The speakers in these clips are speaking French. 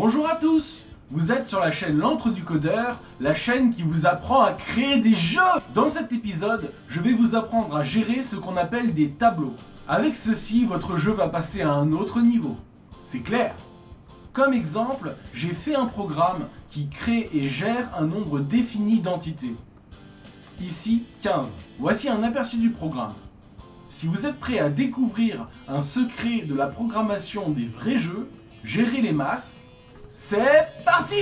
Bonjour à tous! Vous êtes sur la chaîne L'Antre du Codeur, la chaîne qui vous apprend à créer des jeux! Dans cet épisode, je vais vous apprendre à gérer ce qu'on appelle des tableaux. Avec ceci, votre jeu va passer à un autre niveau. C'est clair? Comme exemple, j'ai fait un programme qui crée et gère un nombre défini d'entités. Ici, 15. Voici un aperçu du programme. Si vous êtes prêt à découvrir un secret de la programmation des vrais jeux, gérer les masses, c'est parti!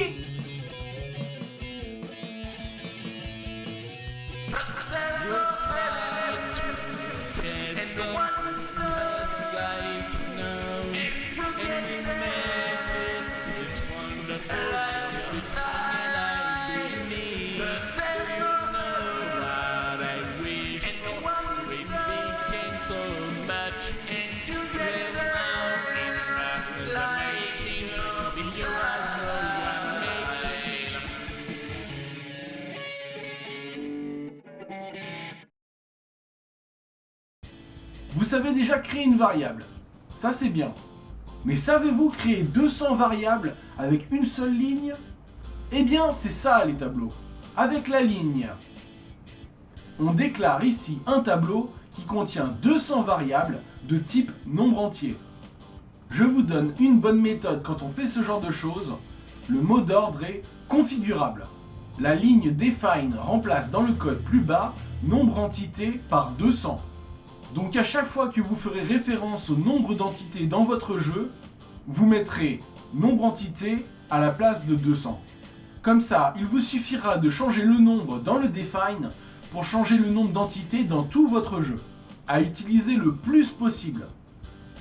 Vous savez déjà créer une variable, ça c'est bien. Mais savez-vous créer 200 variables avec une seule ligne? Eh bien c'est ça les tableaux. Avec la ligne, on déclare ici un tableau qui contient 200 variables de type nombre entier. Je vous donne une bonne méthode quand on fait ce genre de choses. Le mot d'ordre est configurable. La ligne define remplace dans le code plus bas nombre entité par 200. Donc à chaque fois que vous ferez référence au nombre d'entités dans votre jeu, vous mettrez nombre entité à la place de 200. Comme ça, il vous suffira de changer le nombre dans le define pour changer le nombre d'entités dans tout votre jeu. À utiliser le plus possible.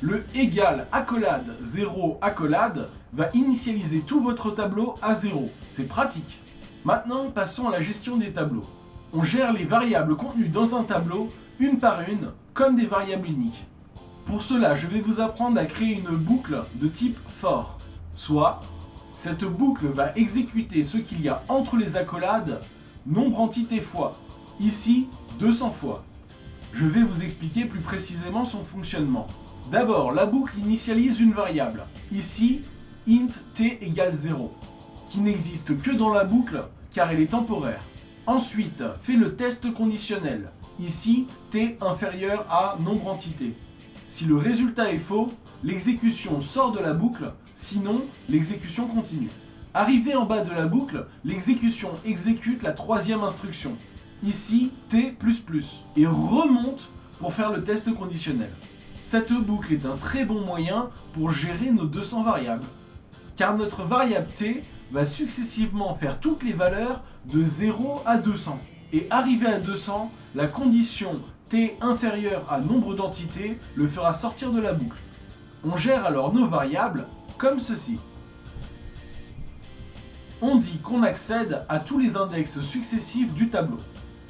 Le égal accolade 0 accolade va initialiser tout votre tableau à 0. C'est pratique. Maintenant, passons à la gestion des tableaux. On gère les variables contenues dans un tableau une par une, comme des variables uniques. Pour cela, je vais vous apprendre à créer une boucle de type for. Soit, cette boucle va exécuter ce qu'il y a entre les accolades, nombre entité fois. Ici, 200 fois. Je vais vous expliquer plus précisément son fonctionnement. D'abord, la boucle initialise une variable. Ici, int t égale 0, qui n'existe que dans la boucle car elle est temporaire. Ensuite, fait le test conditionnel. Ici, t inférieur à nombre entité. Si le résultat est faux, l'exécution sort de la boucle, sinon l'exécution continue. Arrivé en bas de la boucle, l'exécution exécute la troisième instruction. Ici, t++, et remonte pour faire le test conditionnel. Cette boucle est un très bon moyen pour gérer nos 200 variables, car notre variable t va successivement faire toutes les valeurs de 0 à 200. Et arrivé à 200, la condition t inférieure à nombre d'entités le fera sortir de la boucle. On gère alors nos variables comme ceci. On dit qu'on accède à tous les index successifs du tableau,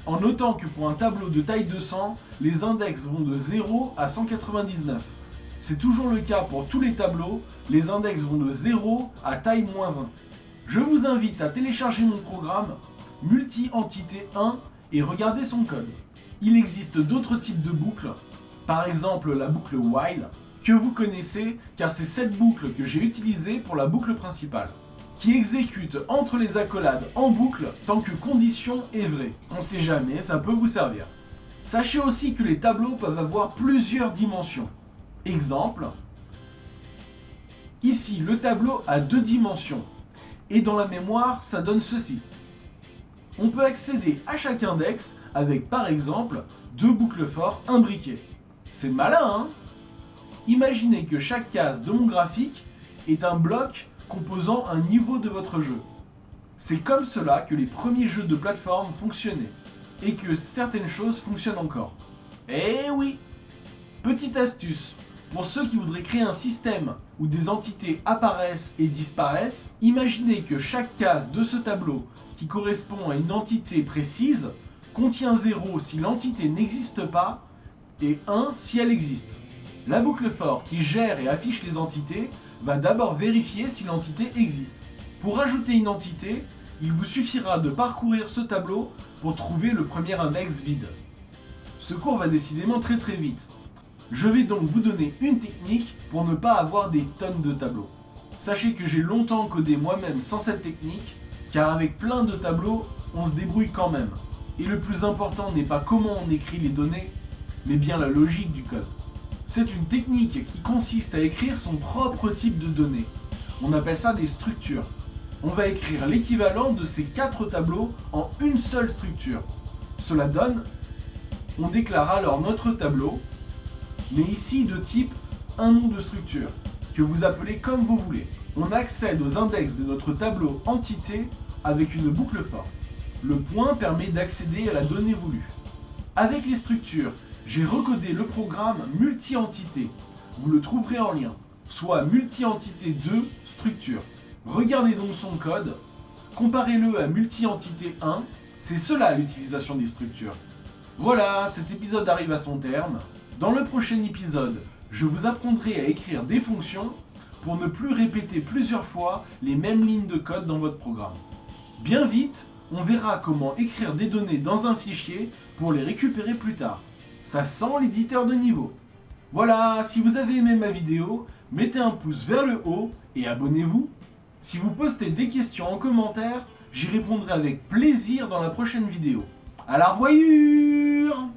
en notant que pour un tableau de taille 200, les index vont de 0 à 199. C'est toujours le cas pour tous les tableaux, les index vont de 0 à taille -1. Je vous invite à télécharger mon programme multi-entité 1 et regarder son code. Il existe d'autres types de boucles, par exemple la boucle while, que vous connaissez car c'est cette boucle que j'ai utilisée pour la boucle principale, qui exécute entre les accolades en boucle tant que condition est vraie. On sait jamais, ça peut vous servir. Sachez aussi que les tableaux peuvent avoir plusieurs dimensions. Exemple, ici le tableau a 2 dimensions, et dans la mémoire ça donne ceci. On peut accéder à chaque index avec par exemple 2 boucles for imbriquées. C'est malin, hein? Imaginez que chaque case de mon graphique est un bloc composant un niveau de votre jeu. C'est comme cela que les premiers jeux de plateforme fonctionnaient, et que certaines choses fonctionnent encore. Eh oui! Petite astuce, pour ceux qui voudraient créer un système où des entités apparaissent et disparaissent, imaginez que chaque case de ce tableau qui correspond à une entité précise contient 0 si l'entité n'existe pas et 1 si elle existe. La boucle for qui gère et affiche les entités va d'abord vérifier si l'entité existe. Pour ajouter une entité, il vous suffira de parcourir ce tableau pour trouver le premier index vide. Ce cours va décidément très vite. Je vais donc vous donner une technique pour ne pas avoir des tonnes de tableaux. Sachez que j'ai longtemps codé moi-même sans cette technique, car avec plein de tableaux, on se débrouille quand même. Et le plus important n'est pas comment on écrit les données, mais bien la logique du code. C'est une technique qui consiste à écrire son propre type de données. On appelle ça des structures. On va écrire l'équivalent de ces 4 tableaux en une seule structure. Cela donne, on déclare alors notre tableau, mais ici de type un nom de structure, que vous appelez comme vous voulez. On accède aux index de notre tableau entité avec une boucle for. Le point permet d'accéder à la donnée voulue. Avec les structures, j'ai recodé le programme multi-entité. Vous le trouverez en lien, soit multi-entité 2 structure. Regardez donc son code, comparez-le à multi-entité 1, c'est cela l'utilisation des structures. Voilà, cet épisode arrive à son terme. Dans le prochain épisode, je vous apprendrai à écrire des fonctions pour ne plus répéter plusieurs fois les mêmes lignes de code dans votre programme. Bien vite, on verra comment écrire des données dans un fichier pour les récupérer plus tard. Ça sent l'éditeur de niveau. Voilà, si vous avez aimé ma vidéo, mettez un pouce vers le haut et abonnez-vous. Si vous postez des questions en commentaire, j'y répondrai avec plaisir dans la prochaine vidéo. À la revoyure!